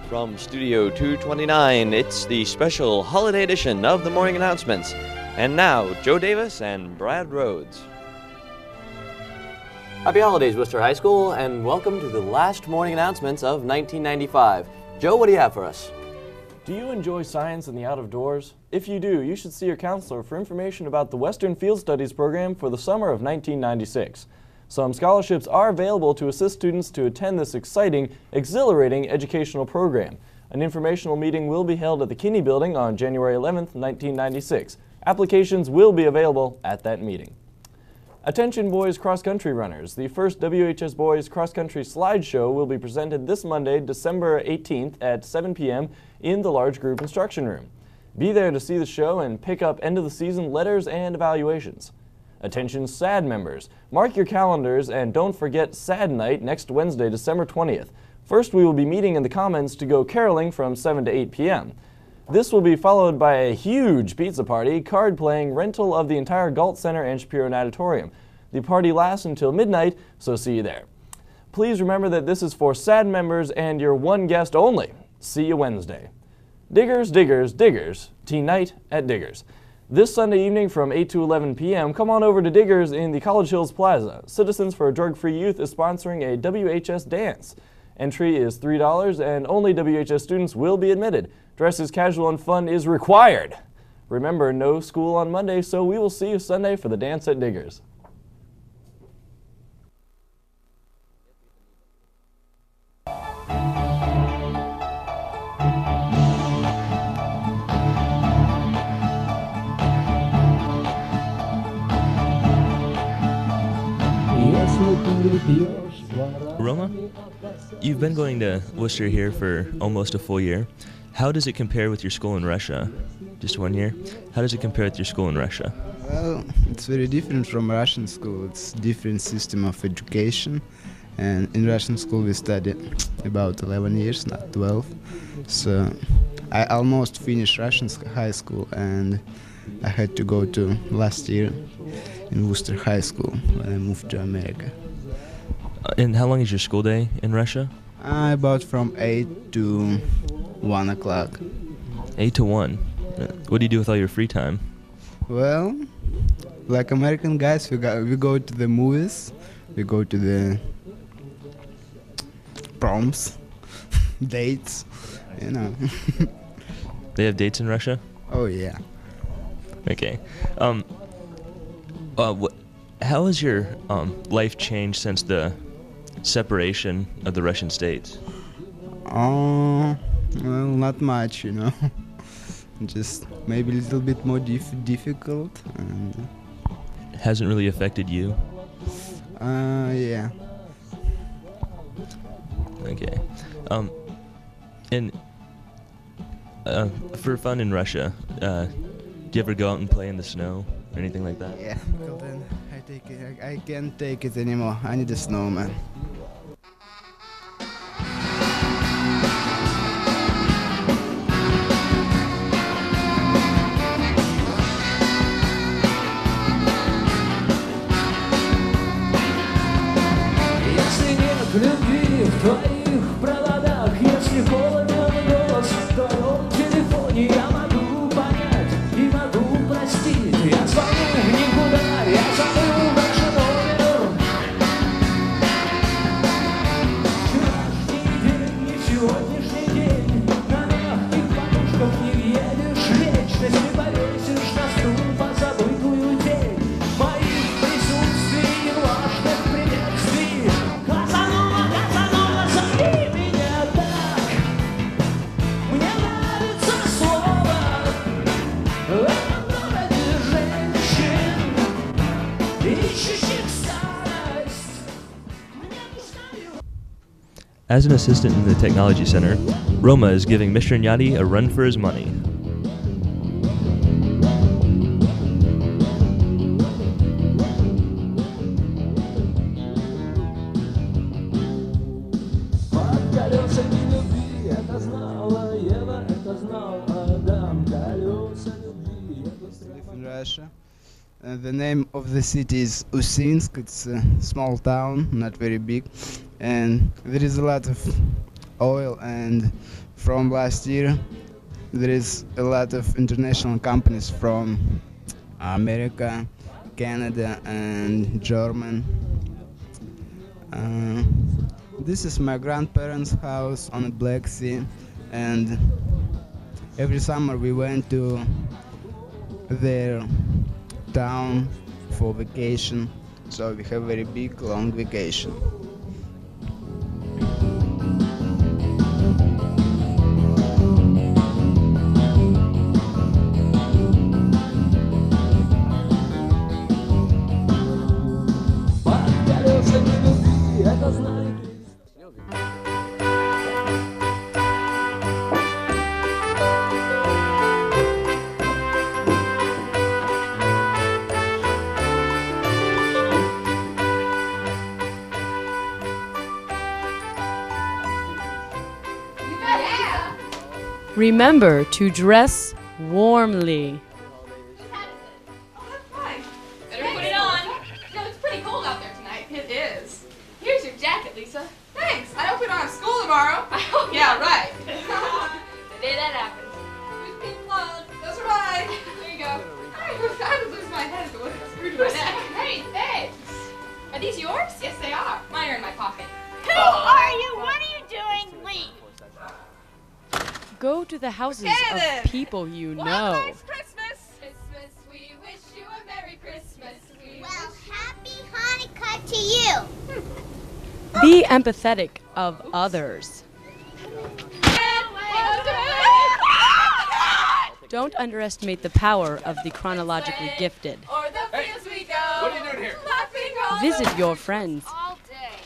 From Studio 229, it's the special holiday edition of the morning announcements. And now, Joe Davis and Brad Rhodes. Happy holidays, Wooster High School, and welcome to the last morning announcements of 1995. Joe, what do you have for us? Do you enjoy science and the out of doors? If you do, you should see your counselor for information about the Western Field Studies program for the summer of 1996. Some scholarships are available to assist students to attend this exciting, exhilarating educational program. An informational meeting will be held at the Kinney Building on January 11th, 1996. Applications will be available at that meeting. Attention boys cross-country runners. The first WHS Boys Cross-Country Slideshow will be presented this Monday, December 18th at 7 p.m. in the large group instruction room. Be there to see the show and pick up end-of-the-season letters and evaluations. Attention SAD members. Mark your calendars and don't forget SAD night next Wednesday, December 20th. First, we will be meeting in the Commons to go caroling from 7 to 8 p.m. This will be followed by a huge pizza party, card playing, rental of the entire Galt Center and Shapiro Natatorium. The party lasts until midnight, so see you there. Please remember that this is for SAD members and your one guest only. See you Wednesday. Diggers, Diggers, Diggers, teen night at Diggers. This Sunday evening from 8 to 11 p.m., come on over to Diggers in the College Hills Plaza. Citizens for a Drug-Free Youth is sponsoring a WHS dance. Entry is $3 and only WHS students will be admitted. Dress as casual and fun is required. Remember, no school on Monday, so we will see you Sunday for the dance at Diggers. Roma, you've been going to Wooster here for almost a full year. How does it compare with your school in Russia? Just 1 year? How does it compare with your school in Russia? Well, it's very different from Russian school. It's different system of education. And in Russian school we studied about 11 years, not 12. So I almost finished Russian high school and I had to go to last year in Wooster High School when I moved to America. And how long is your school day in Russia? About from 8 to 1 o'clock. 8 to 1. What do you do with all your free time? Well, like American guys, we go to the movies, we go to the proms, dates, you know. They have dates in Russia? Oh yeah. Okay. How has your life changed since the separation of the Russian states? Well, not much, you know. Just maybe a little bit more difficult. And Hasn't really affected you? Yeah. Okay. And for fun in Russia, do you ever go out and play in the snow or anything like that? Yeah. Well then, I can't take it anymore. I need a snowman. As an assistant in the Technology Center, Roma is giving Mr. Nyati a run for his money. In Russia. The name of the city is Usinsk. It's a small town, not very big, and there is a lot of oil, and from last year there is a lot of international companies from America, Canada, and German. This is my grandparents' house on the Black Sea, and every summer we went to their town for vacation, so we have very big long vacation. Remember to dress warmly. Better put it on. You know, it's pretty cold out there tonight. It is. Here's your jacket, Lisa. Thanks. I hope we don't have school tomorrow. Yeah, right. The day that happens. Who's being plugged? That's right. There you go. I would lose my head if it wasn't screwed to my neck. Hey, thanks. Are these yours? Yes, they are. Mine are in my pocket. Who are you? What are you doing? Leave. Go to the houses then. of people you Well, know. nice Christmas. Christmas, we wish you a Merry Christmas. We Well, wish happy Hanukkah to you. Be empathetic of others. Don't underestimate the power of the chronologically gifted. Or the fields we go. What are you doing here? Laughing all Visit your friends. all day.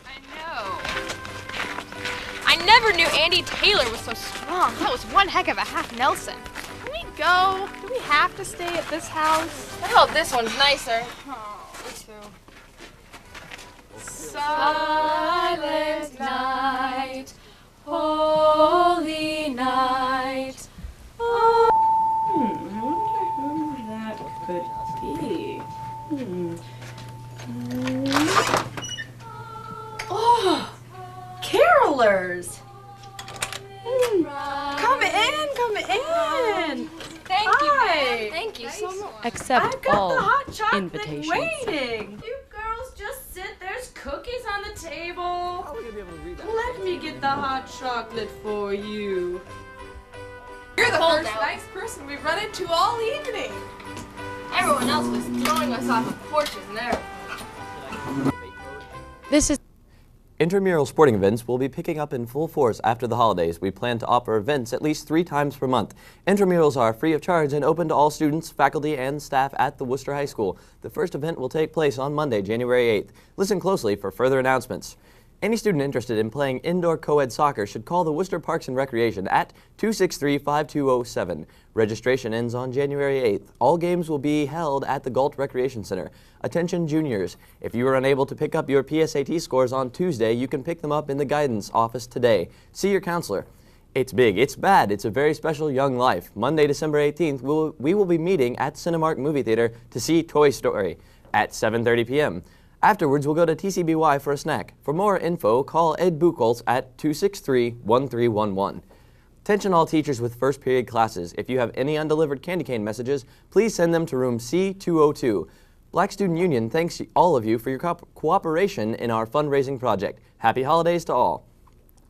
I know. I never knew Andy Taylor was so strong. That was one heck of a half Nelson. Can we go? Do we have to stay at this house? I hope this one's nicer. Oh, me too. Silent night, holy night. I wonder who that could be. Oh, carolers! Come in! Thank you, Hi. man. Thank you so much. Accept all invitations. waiting. You girls just sit. There's cookies on the table. Let me get the hot chocolate for you. You're the First first nice person we've run into all evening. Everyone else was throwing us off of porches and everything. This is Intramural sporting events will be picking up in full force after the holidays. We plan to offer events at least 3 times per month. Intramurals are free of charge and open to all students, faculty, and staff at the Wooster High School. The first event will take place on Monday, January 8th. Listen closely for further announcements. Any student interested in playing indoor co-ed soccer should call the Wooster Parks and Recreation at 263-5207. Registration ends on January 8th. All games will be held at the Galt Recreation Center. Attention juniors, if you are unable to pick up your PSAT scores on Tuesday, you can pick them up in the guidance office today. See your counselor. It's big, it's bad, it's a very special young life. Monday, December 18th, we will be meeting at Cinemark Movie Theater to see Toy Story at 7:30 p.m. Afterwards, we'll go to TCBY for a snack. For more info, call Ed Buchholz at 263-1311. Attention all teachers with first period classes. If you have any undelivered candy cane messages, please send them to room C202. Black Student Union thanks all of you for your cooperation in our fundraising project. Happy holidays to all.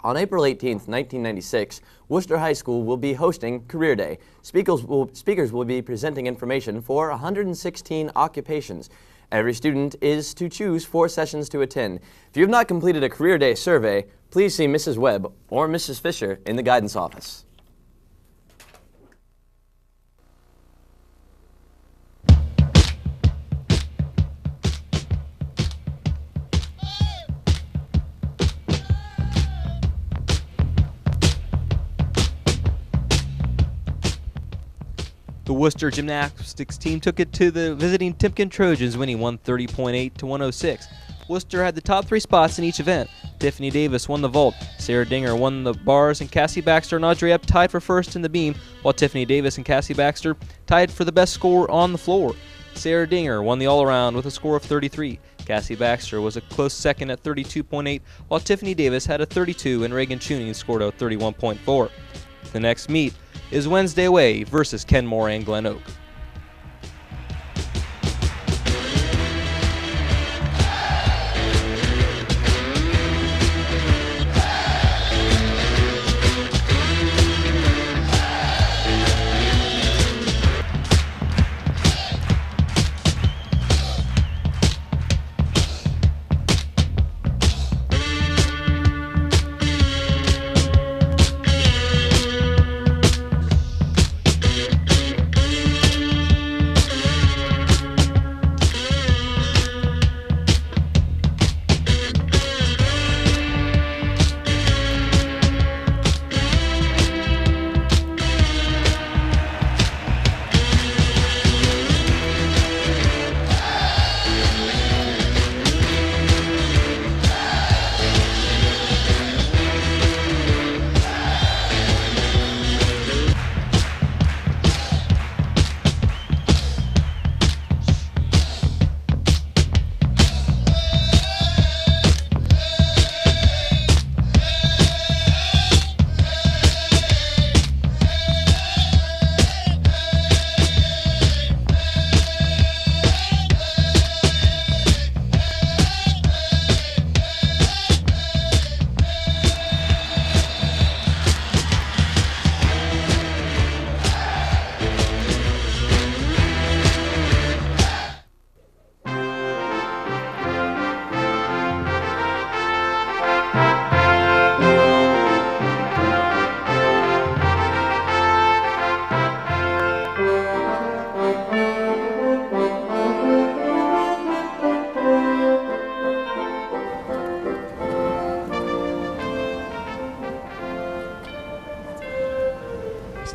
On April 18th, 1996, Wooster High School will be hosting Career Day. Speakers will be presenting information for 116 occupations. Every student is to choose 4 sessions to attend. If you have not completed a Career Day survey, please see Mrs. Webb or Mrs. Fisher in the guidance office. The Worcester gymnastics team took it to the visiting Timken Trojans, winning 130.8 to 106. Worcester had the top 3 spots in each event. Tiffany Davis won the vault, Sarah Dinger won the bars, and Cassie Baxter and Audrey Epp tied for first in the beam, while Tiffany Davis and Cassie Baxter tied for the best score on the floor. Sarah Dinger won the all-around with a score of 33. Cassie Baxter was a close second at 32.8, while Tiffany Davis had a 32 and Reagan Chooney scored a 31.4. The next meet is Wednesday Way versus Kenmore and Glen Oak.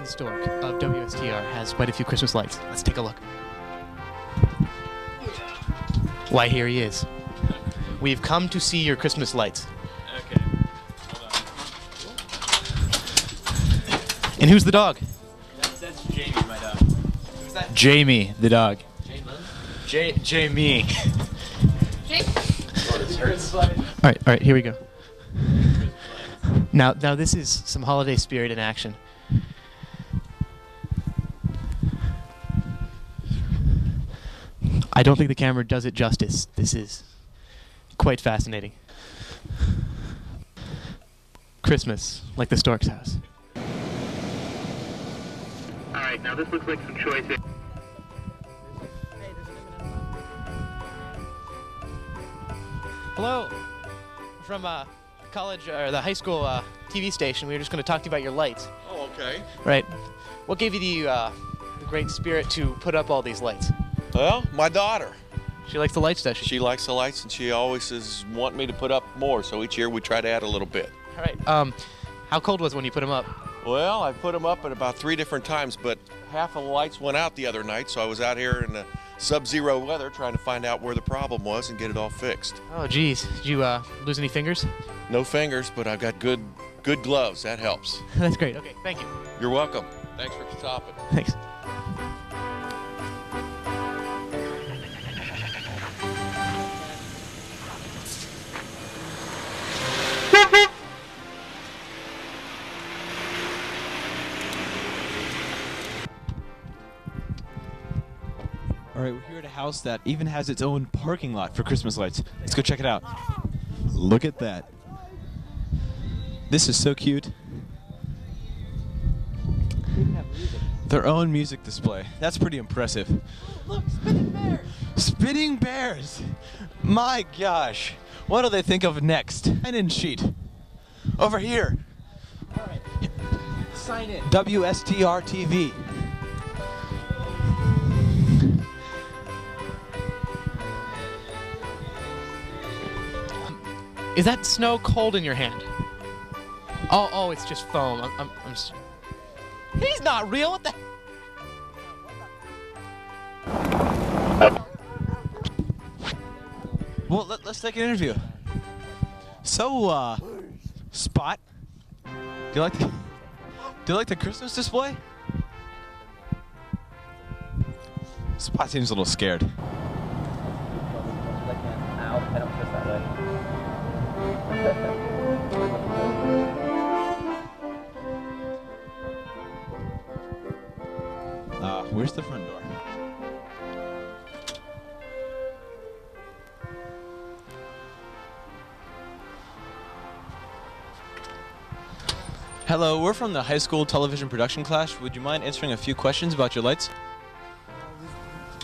Stork of WSTR has quite a few Christmas lights. Let's take a look. Why, here he is. We've come to see your Christmas lights. Okay. Hold on. And who's the dog? That's Jamie, my dog. Who's that? Jamie, the dog. Jamie. All right, here we go. Now this is some holiday spirit in action. I don't think the camera does it justice. This is quite fascinating. Christmas, like the Stork's house. All right, now this looks like some choices. Hello, from college or the high school TV station. We were just going to talk to you about your lights. Oh, okay. Right. What gave you the great spirit to put up all these lights? Well, my daughter. She likes the lights, does she? She likes the lights, and she always is wanting me to put up more. So each year we try to add a little bit. All right. How cold was it when you put them up? Well, I put them up at about 3 different times, but half of the lights went out the other night, so I was out here in the sub-zero weather trying to find out where the problem was and get it all fixed. Oh, geez. Did you lose any fingers? No fingers, but I've got good gloves. That helps. That's great. Okay, thank you. You're welcome. Thanks for stopping. Thanks. All right, we're here at a house that even has its own parking lot for Christmas lights. Let's go check it out. Look at that. This is so cute. Their own music display. That's pretty impressive. Look, spinning bears. Spinning bears. My gosh. What do they think of next? Sign-in sheet. Over here. All right. Sign in. Wstr TV. Is that snow cold in your hand? Oh, it's just foam. He's not real. What the? Well, let's take an interview. So, Spot, do you like the Christmas display? Spot seems a little scared. I don't twist that way. Where's the front door? Hello, we're from the high school television production class. Would you mind answering a few questions about your lights?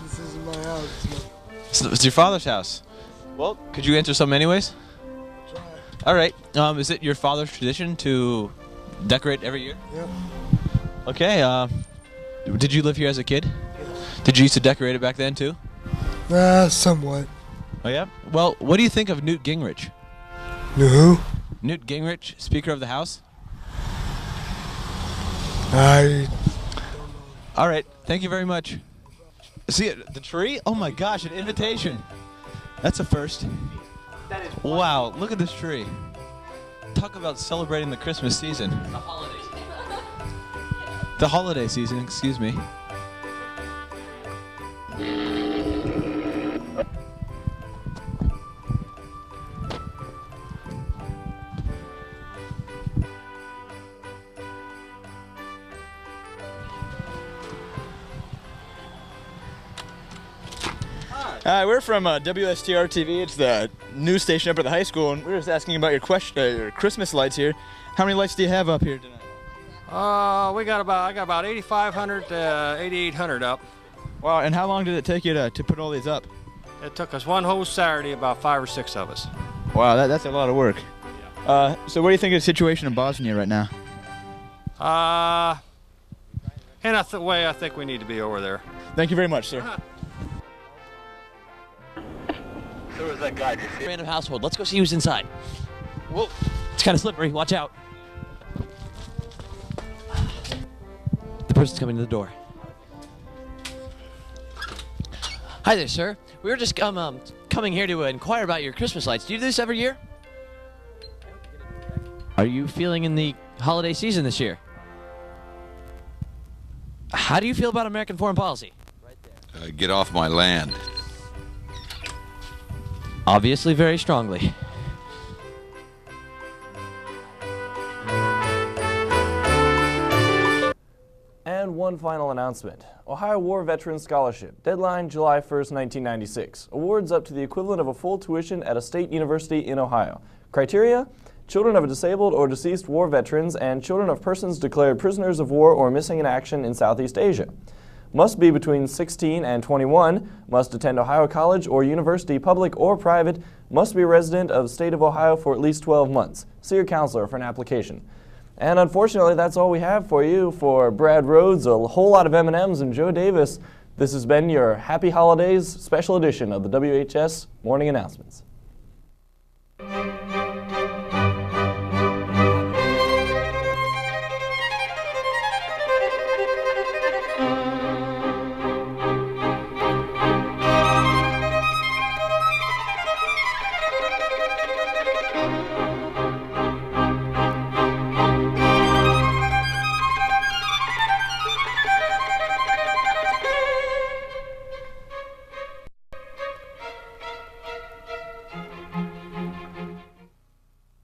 This isn't my house. It's your father's house. Well, could you answer some anyways? Try. All right. Is it your father's tradition to decorate every year? Yep. Okay. Did you live here as a kid? Yes. Did you used to decorate it back then too? Somewhat. Oh yeah. Well, what do you think of Newt Gingrich? Who? Newt Gingrich, Speaker of the House. I. All right. Thank you very much. See it, the tree? Oh my gosh, an invitation. That's a first. Wow, look at this tree. Talk about celebrating the Christmas season. The holiday season. The holiday season, excuse me. Hi, we're from Wstr TV. It's the news station up at the high school, and we're just asking about your Christmas lights here. How many lights do you have up here tonight? I got about 8,500 to 8,800 up. Wow, and how long did it take you to put all these up? It took us one whole Saturday, about 5 or 6 of us. Wow, that's a lot of work. So what do you think of the situation in Bosnia right now? In a way, I think we need to be over there. Thank you very much, sir. There was that guy. Random household. Let's go see who's inside. Whoa. It's kind of slippery. Watch out. The person's coming to the door. Hi there, sir. We were just coming here to inquire about your Christmas lights. Do you do this every year? Are you feeling in the holiday season this year? How do you feel about American foreign policy? Get off my land. Obviously very strongly. And one final announcement. Ohio War Veterans Scholarship. Deadline July 1st, 1996. Awards up to the equivalent of a full tuition at a state university in Ohio. Criteria? Children of disabled or deceased war veterans and children of persons declared prisoners of war or missing in action in Southeast Asia. Must be between 16 and 21, must attend Ohio College or University, public or private, must be a resident of the state of Ohio for at least 12 months. See your counselor for an application. And unfortunately, that's all we have for you. For Brad Rhodes, a whole lot of M&Ms, and Joe Davis, this has been your Happy Holidays special edition of the WHS Morning Announcements.